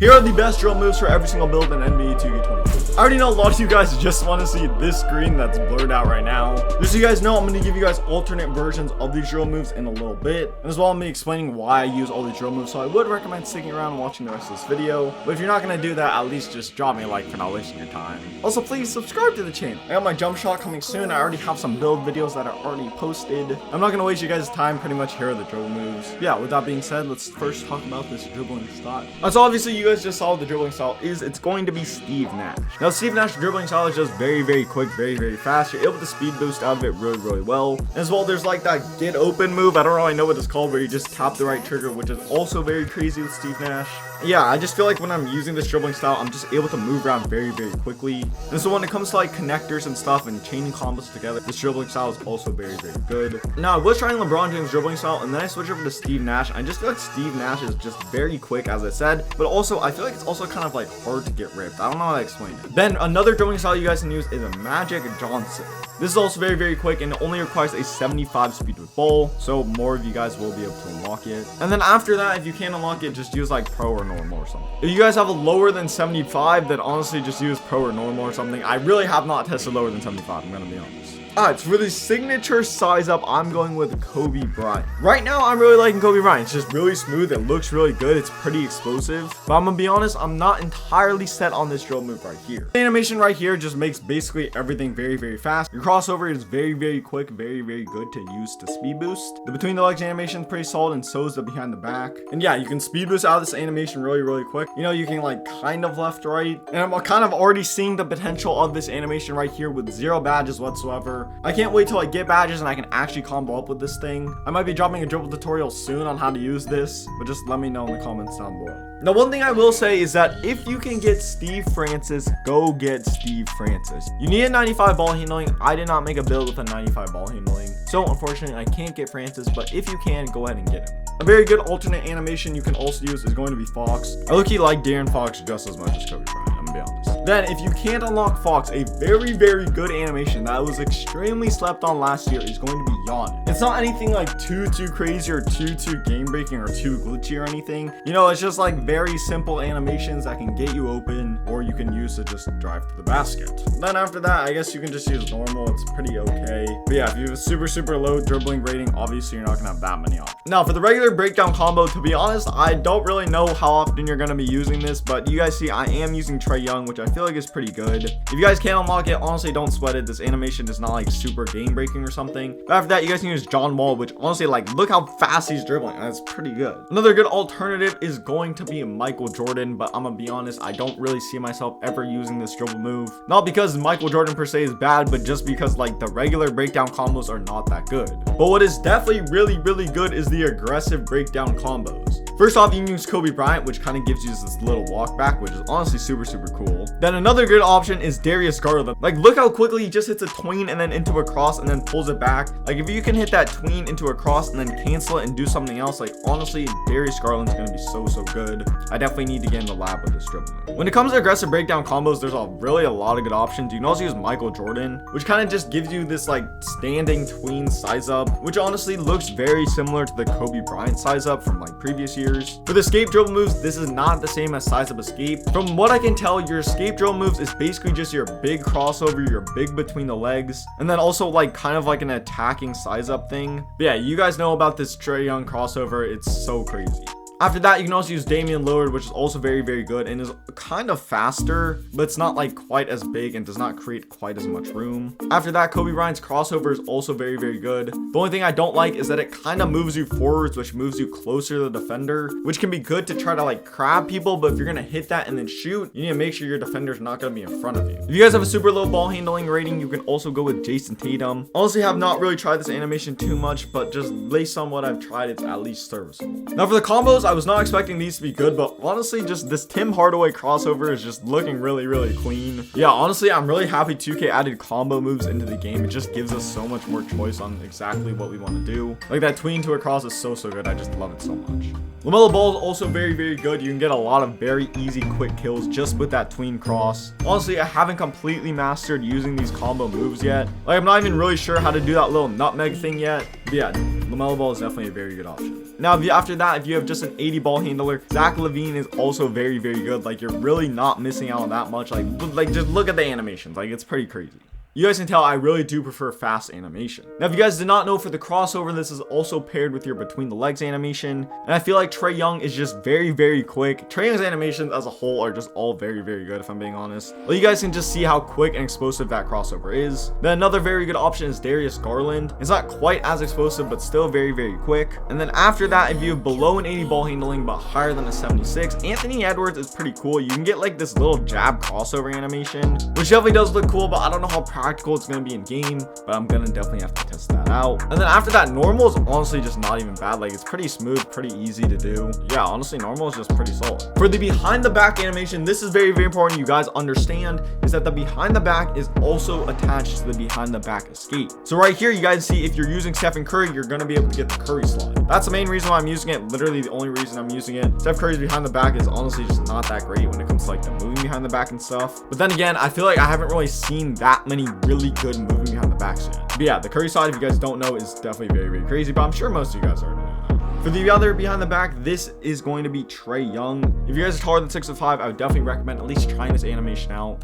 Here are the best drill moves for every single build in NBA 2K22. I already know a lot of you guys just want to see this screen that's blurred out right now. Just so you guys know, I'm going to give you guys alternate versions of these drill moves in a little bit. And as well, I'm going to be explaining why I use all these drill moves. So I would recommend sticking around and watching the rest of this video. But if you're not going to do that, at least just drop me a like for not wasting your time. Also, please subscribe to the channel. I got my jump shot coming soon. I already have some build videos that are already posted. I'm not going to waste you guys' time. Pretty much here are the drill moves. Yeah, with that being said, let's first talk about this dribbling style. So obviously, you guys just saw the dribbling style it's going to be Steve Nash. Now, Steve Nash dribbling style is just very quick, very fast. You're able to speed boost out of it really well. And as well, there's like that get open move. I don't really know what it's called, where you just tap the right trigger, which is also very crazy with Steve Nash. Yeah, I just feel like when I'm using this dribbling style, I'm just able to move around very quickly. And so when it comes to like connectors and stuff and chaining combos together, this dribbling style is also very good. Now, I was trying LeBron James dribbling style, and then I switched over to Steve Nash. I just feel like Steve Nash is just very quick, as I said, but also I feel like it's also kind of like hard to get ripped. I don't know how to explain it. Then another dribbling style you guys can use is a Magic Johnson. This is also very quick, and it only requires a 75 speed with ball, so more of you guys will be able to unlock it. And then after that, if you can't unlock it, just use like pro or normal or something. If you guys have a lower than 75, then honestly just use pro or normal or something. I really have not tested lower than 75, I'm gonna be honest. Alright, so for the signature size up, I'm going with Kobe Bryant. Right now, I'm really liking Kobe Bryant. It's just really smooth. It looks really good. It's pretty explosive. But I'm gonna be honest, I'm not entirely set on this drill move right here. The animation right here just makes basically everything very fast. Your crossover is very quick, very good to use to speed boost. The between the legs animation is pretty solid, and so is the behind the back. And yeah, you can speed boost out of this animation really quick. You know, you can like kind of left, right. And I'm kind of already seeing the potential of this animation right here with 0 badges whatsoever. I can't wait till I get badges and I can actually combo up with this thing. I might be dropping a dribble tutorial soon on how to use this, but just let me know in the comments down below. Now, one thing I will say is that if you can get Steve Francis, go get Steve Francis. You need a 95 ball handling. I did not make a build with a 95 ball handling, so unfortunately I can't get Francis, but if you can, go ahead and get him. A very good alternate animation you can also use is going to be Fox. I look-key like Darren Fox just as much as Kobe Bryant, I'm gonna be honest. Then, if you can't unlock Fox, a very good animation that was extremely slept on last year is going to be Yawn. It's not anything like too crazy or too game breaking or too glitchy or anything. You know, it's just like very simple animations that can get you open, or you can use to just drive to the basket. Then after that, I guess you can just use normal. It's pretty okay. But yeah, if you have a super low dribbling rating, obviously you're not gonna have that many options. Now, for the regular breakdown combo, to be honest, I don't really know how often you're gonna be using this, but you guys see I am using Trae Young, which I feel like is pretty good. If you guys can't unlock it, honestly, don't sweat it. This animation is not like super game breaking or something. But after that, you guys can use John Wall, which honestly, like, look how fast he's dribbling. That's pretty good. Another good alternative is going to be Michael Jordan, but I'm gonna be honest, I don't really see myself ever using this dribble move. Not because Michael Jordan per se is bad, but just because like the regular breakdown combos are not that good. But what is definitely really good is the aggressive breakdown combos. First off, you can use Kobe Bryant, which kind of gives you this little walk back, which is honestly super cool. Then another good option is Darius Garland. Like, look how quickly he just hits a tween and then into a cross and then pulls it back. Like, if you can hit that tween into a cross and then cancel it and do something else, like, honestly, Darius Garland's gonna be so good. I definitely need to get in the lab with this dribble move. When it comes to aggressive breakdown combos, there's really a lot of good options. You can also use Michael Jordan, which kind of just gives you this like standing tween size up, which honestly looks very similar to the Kobe Bryant size up from like previous years. For the escape dribble moves, this is not the same as size up escape. From what I can tell, your escape dribble moves is basically just your big crossover, your big between the legs, and then also like kind of like an attacking size up thing. But yeah, you guys know about this Trae Young crossover. It's so crazy. After that, you can also use Damian Lillard, which is also very good and is kind of faster, but it's not like quite as big and does not create quite as much room. After that, Kobe Bryant's crossover is also very good. The only thing I don't like is that it kind of moves you forwards, which moves you closer to the defender, which can be good to try to like crab people, but if you're gonna hit that and then shoot, you need to make sure your defender's not gonna be in front of you. If you guys have a super low ball handling rating, you can also go with Jason Tatum. Honestly, have not really tried this animation too much, but just based on what I've tried, it's at least serviceable. Now for the combos, I was not expecting these to be good, but honestly, just this Tim Hardaway crossover is just looking really clean. Yeah, honestly, I'm really happy 2K added combo moves into the game. It just gives us so much more choice on exactly what we want to do. Like that tween to a cross is so good. I just love it so much. LaMelo Ball is also very good. You can get a lot of very easy quick kills just with that tween cross. Honestly, I haven't completely mastered using these combo moves yet. Like, I'm not even really sure how to do that little nutmeg thing yet. But yeah, LaMelo Ball is definitely a very good option. Now, after that, if you have just an 80 ball handler, Zach LaVine is also very, very good. Like, you're really not missing out on that much. Like just look at the animations. Like, it's pretty crazy. You guys can tell I really do prefer fast animation. Now, if you guys did not know, for the crossover, this is also paired with your between the legs animation. And I feel like Trae Young is just very, very quick. Trae Young's animations as a whole are just all very, very good, if I'm being honest. Well, you guys can just see how quick and explosive that crossover is. Then another very good option is Darius Garland. It's not quite as explosive, but still very, very quick. And then after that, if you have below an 80 ball handling, but higher than a 76, Anthony Edwards is pretty cool. You can get like this little jab crossover animation, which definitely does look cool, but I don't know how practical it's going to be in game, but I'm gonna definitely have to test that out. And then after that, normal is honestly just not even bad. Like, it's pretty smooth, pretty easy to do. Yeah, honestly, normal is just pretty solid. For the behind the back animation, this is very, very important you guys understand, is that the behind the back is also attached to the behind the back escape. So right here, you guys see if you're using Stephen Curry, you're gonna be able to get the Curry slide. That's the main reason why I'm using it. Literally the only reason I'm using it. Steph Curry's behind the back is honestly just not that great when it comes to like the moving behind the back and stuff. But then again, I feel like I haven't really seen that many really good moving behind the backs yet. But yeah, the Curry side, if you guys don't know, is definitely very, very crazy, but I'm sure most of you guys already know that. For the other behind the back, this is going to be Trae Young. If you guys are taller than 6'5", I would definitely recommend at least trying this animation out.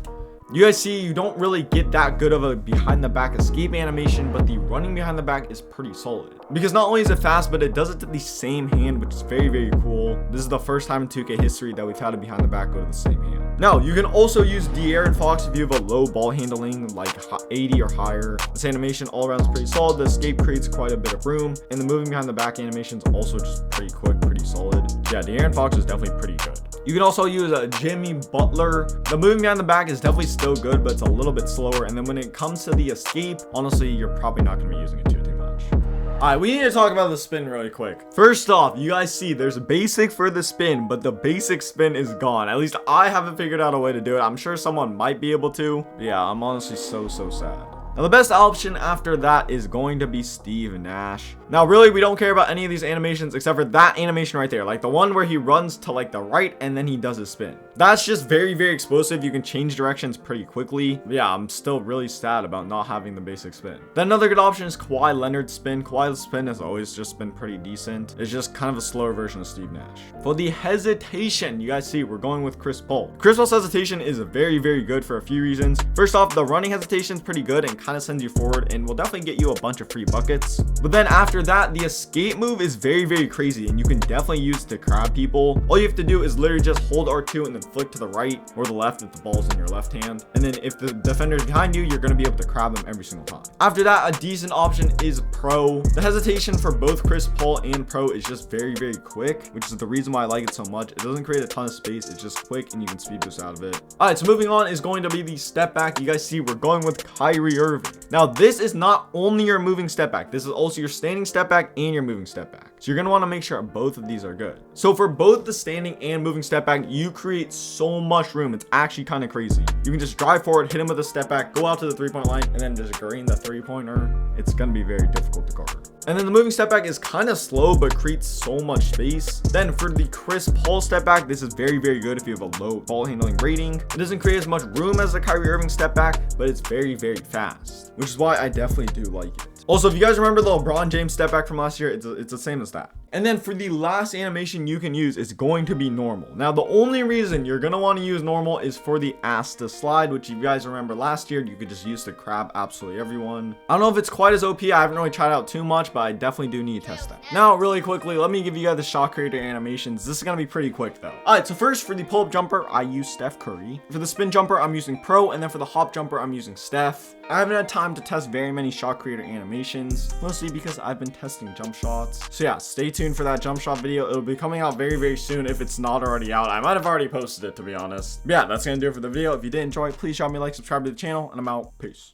You guys see, you don't really get that good of a behind the back escape animation, but the running behind the back is pretty solid. Because not only is it fast, but it does it to the same hand, which is very, very cool. This is the first time in 2K history that we've had a behind the back go to the same hand. Now, you can also use De'Aaron Fox if you have a low ball handling, like 80 or higher. This animation all around is pretty solid. The escape creates quite a bit of room, and the moving behind the back animation is also just pretty quick, pretty solid. Yeah, De'Aaron Fox is definitely pretty good. You can also use a Jimmy Butler. The moving behind the back is definitely still good, but it's a little bit slower. And then when it comes to the escape, honestly, you're probably not going to be using it too much. All right, we need to talk about the spin really quick. First off, you guys see there's a basic for the spin, but the basic spin is gone. At least I haven't figured out a way to do it. I'm sure someone might be able to. But yeah, I'm honestly so sad. Now, the best option after that is going to be Steve Nash. Now, really, we don't care about any of these animations except for that animation right there. Like the one where he runs to like the right and then he does his spin. That's just very, very explosive. You can change directions pretty quickly. But yeah, I'm still really sad about not having the basic spin. Then another good option is Kawhi Leonard's spin. Kawhi's spin has always just been pretty decent. It's just kind of a slower version of Steve Nash. For the hesitation, you guys see we're going with Chris Paul. Chris Paul's hesitation is very, very good for a few reasons. First off, the running hesitation is pretty good and kind of sends you forward and will definitely get you a bunch of free buckets. But then after that, the escape move is very, very crazy and you can definitely use it to crab people. All you have to do is literally just hold R2 and then flick to the right or the left if the ball's in your left hand. And then if the defender is behind you, you're going to be able to crab them every single time. After that, a decent option is Pro. The hesitation for both Chris Paul and Pro is just very, very quick, which is the reason why I like it so much. It doesn't create a ton of space. It's just quick and you can speed boost out of it. All right, so moving on is going to be the step back. You guys see we're going with Kyrie Irving. Now, this is not only your moving step back. This is also your standing step back and your moving step back. So you're going to want to make sure both of these are good. So for both the standing and moving step back, you create so much room. It's actually kind of crazy. You can just drive forward, hit him with a step back, go out to the 3-point line, and then just green the 3-pointer. It's going to be very difficult to guard. And then the moving step back is kind of slow, but creates so much space. Then for the Chris Paul step back, this is very, very good if you have a low ball handling rating. It doesn't create as much room as the Kyrie Irving step back, but it's very, very fast, which is why I definitely do like it. Also, if you guys remember the LeBron James step back from last year, it's the same as that. And then for the last animation you can use is going to be normal. Now, the only reason you're going to want to use normal is for the ass to slide, which if you guys remember last year, you could just use to crab absolutely everyone. I don't know if it's quite as OP. I haven't really tried out too much, but I definitely do need to test that. Now, really quickly, let me give you guys the shot creator animations. This is going to be pretty quick though. All right, so first for the pull-up jumper, I use Steph Curry. For the spin jumper, I'm using Pro. And then for the hop jumper, I'm using Steph. I haven't had time to test very many shot creator animations, mostly because I've been testing jump shots. So yeah, stay tuned for that jump shot video. It'll be coming out very, very soon if it's not already out. I might have already posted it, to be honest. But yeah, that's gonna do it for the video. If you did enjoy, please drop me a like, subscribe to the channel, and I'm out. Peace.